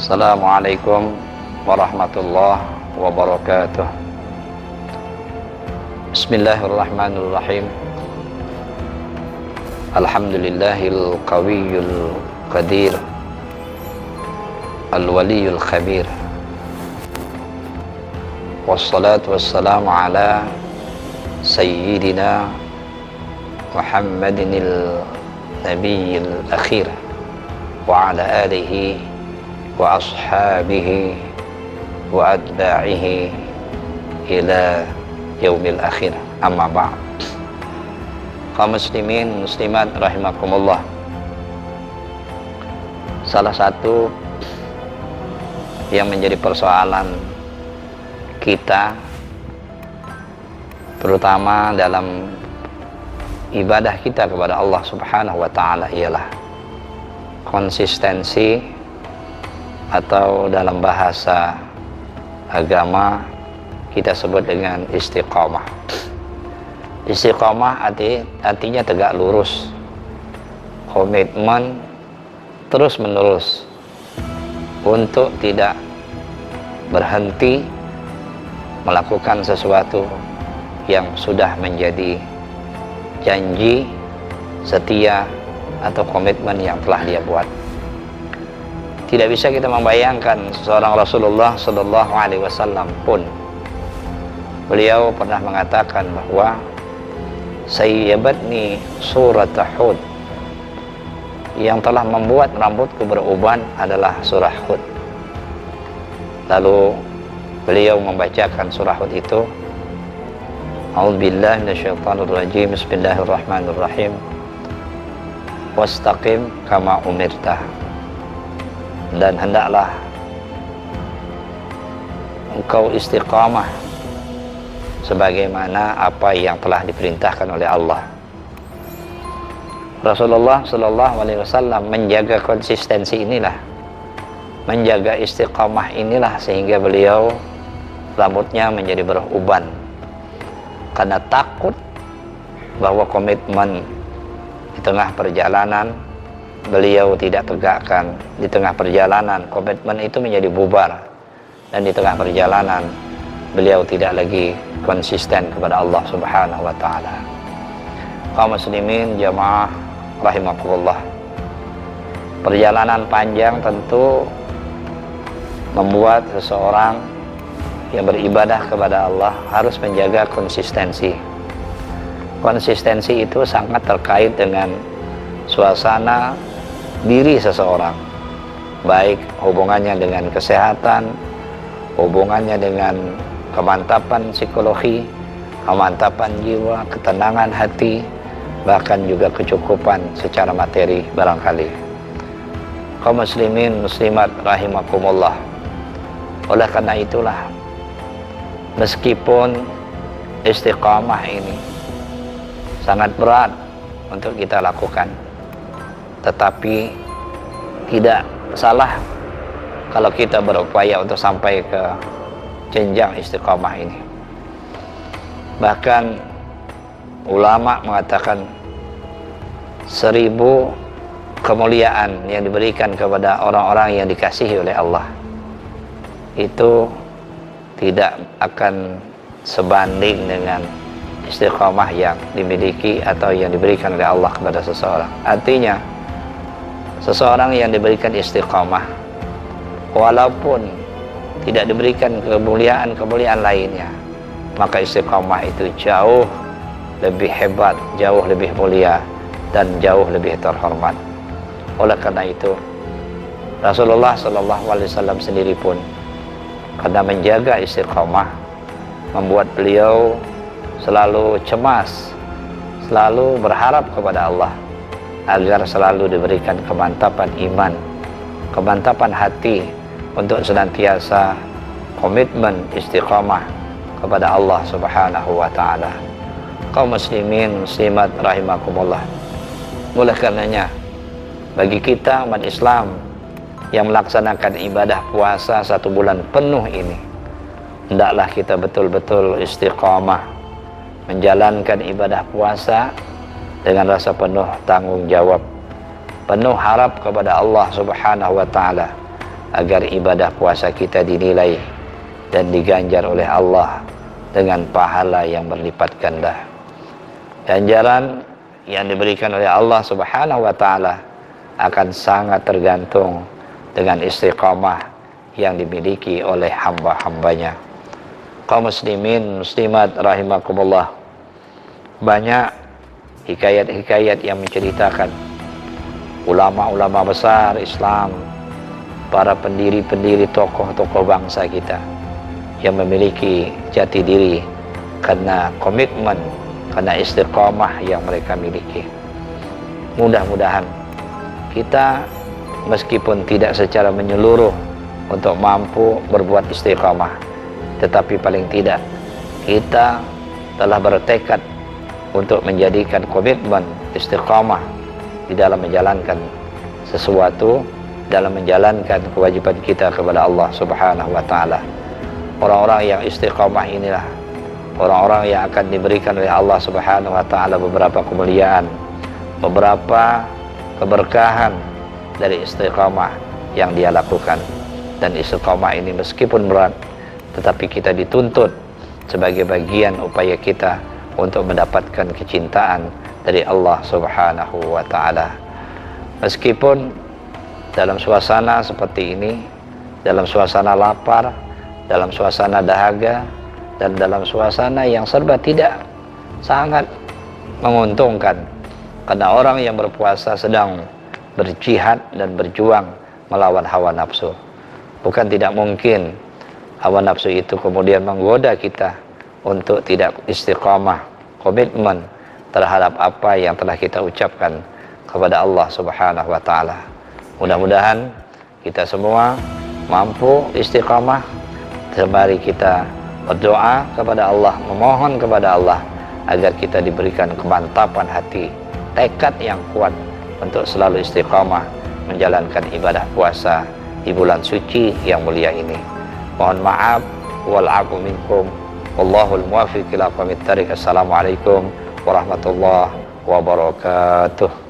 Assalamualaikum warahmatullahi wabarakatuh. Bismillahirrahmanirrahim. Alhamdulillahil qawiyyul qadir, al-waliyul khabir. Wassalatu wassalamu ala sayyidina Muhammadinil nabiyil akhir wa ala alihi wa ashabihi wa atba'ihi ila yaumil akhir, amma ba'd. Kaum muslimin muslimat rahimakumullah, salah satu yang menjadi persoalan kita terutama dalam ibadah kita kepada Allah Subhanahu wa ta'ala ialah konsistensi, atau dalam bahasa agama kita sebut dengan istiqamah. Istiqamah artinya tegak lurus, komitmen terus menerus untuk tidak berhenti melakukan sesuatu yang sudah menjadi janji setia atau komitmen yang telah dia buat. Tidak bisa kita membayangkan seorang Rasulullah Sallallahu Alaihi Wasallam pun, beliau pernah mengatakan bahwa sayyabatni surat Hud, yang telah membuat rambutku beruban adalah surah Hud. Lalu beliau membacakan surah Hud itu, A'udzubillahi minasyaitonirrajim, Bismillahirrahmanirrahim, wastaqim kama umirta, dan hendaklah engkau istiqamah sebagaimana apa yang telah diperintahkan oleh Allah. Rasulullah Sallallahu Alaihi Wasallam menjaga konsistensi inilah, menjaga istiqamah inilah, sehingga beliau rambutnya menjadi beruban karena takut bahwa komitmen di tengah perjalanan beliau tidak tegakkan. Di tengah perjalanan komitmen itu menjadi bubar, dan di tengah perjalanan beliau tidak lagi konsisten kepada Allah Subhanahu wa ta'ala. Kaum muslimin jamaah rahimakumullah, perjalanan panjang tentu membuat seseorang yang beribadah kepada Allah harus menjaga konsistensi. Konsistensi itu sangat terkait dengan suasana diri seseorang, baik hubungannya dengan kesehatan, hubungannya dengan kemantapan psikologi, kemantapan jiwa, ketenangan hati, bahkan juga kecukupan secara materi barangkali. Kaum muslimin muslimat rahimakumullah, oleh karena itulah meskipun istiqamah ini sangat berat untuk kita lakukan, tetapi tidak salah kalau kita berupaya untuk sampai ke jenjang istiqamah ini. Bahkan ulama mengatakan 1000 kemuliaan yang diberikan kepada orang-orang yang dikasihi oleh Allah itu tidak akan sebanding dengan istiqamah yang dimiliki atau yang diberikan oleh Allah kepada seseorang. Artinya seseorang yang diberikan istiqamah, walaupun tidak diberikan kemuliaan-kemuliaan lainnya, maka istiqamah itu jauh lebih hebat, jauh lebih mulia, dan jauh lebih terhormat. Oleh karena itu Rasulullah Sallallahu Alaihi Wasallam sendiri pun karena menjaga istiqamah membuat beliau selalu cemas, selalu berharap kepada Allah agar selalu diberikan kemantapan iman, kemantapan hati untuk senantiasa komitmen istiqamah kepada Allah Subhanahu wa ta'ala. Kaum muslimin muslimat rahimakumullah, oleh karenanya bagi kita umat Islam yang melaksanakan ibadah puasa 1 bulan penuh ini, hendaklah kita betul-betul istiqamah menjalankan ibadah puasa dengan rasa penuh tanggung jawab, penuh harap kepada Allah Subhanahu wa ta'ala, agar ibadah puasa kita dinilai dan diganjar oleh Allah dengan pahala yang berlipat ganda. Ganjaran yang diberikan oleh Allah Subhanahu wa taala akan sangat tergantung dengan istiqamah yang dimiliki oleh hamba-hambanya. Kaum muslimin muslimat rahimakumullah, banyak hikayat-hikayat yang menceritakan ulama-ulama besar Islam, para pendiri-pendiri tokoh-tokoh bangsa kita yang memiliki jati diri karena komitmen, karena istiqamah yang mereka miliki. Mudah-mudahan kita meskipun tidak secara menyeluruh untuk mampu berbuat istiqamah, tetapi paling tidak kita telah bertekad untuk menjadikan komitmen istiqamah di dalam menjalankan sesuatu, dalam menjalankan kewajiban kita kepada Allah Subhanahu wa taala. Orang-orang yang istiqamah inilah orang-orang yang akan diberikan oleh Allah Subhanahu wa taala beberapa kemuliaan, beberapa keberkahan dari istiqamah yang dia lakukan. Dan istiqamah ini meskipun berat, tetapi kita dituntut sebagai bagian upaya kita untuk mendapatkan kecintaan dari Allah Subhanahu wa taala. Meskipun dalam suasana seperti ini, dalam suasana lapar, dalam suasana dahaga, dan dalam suasana yang serba tidak sangat menguntungkan, karena orang yang berpuasa sedang berjihad dan berjuang melawan hawa nafsu. Bukan tidak mungkin hawa nafsu itu kemudian menggoda kita untuk tidak istiqamah, komitmen terhadap apa yang telah kita ucapkan kepada Allah Subhanahu wa taala. Mudah-mudahan kita semua mampu istiqamah. Mari kita berdoa kepada Allah, memohon kepada Allah agar kita diberikan kemantapan hati, tekad yang kuat untuk selalu istiqamah menjalankan ibadah puasa di bulan suci yang mulia ini. Mohon maaf, wal 'afwu minkum, wallahul muwaffiq ila aqwamit thariq. Assalamualaikum warahmatullahi wabarakatuh.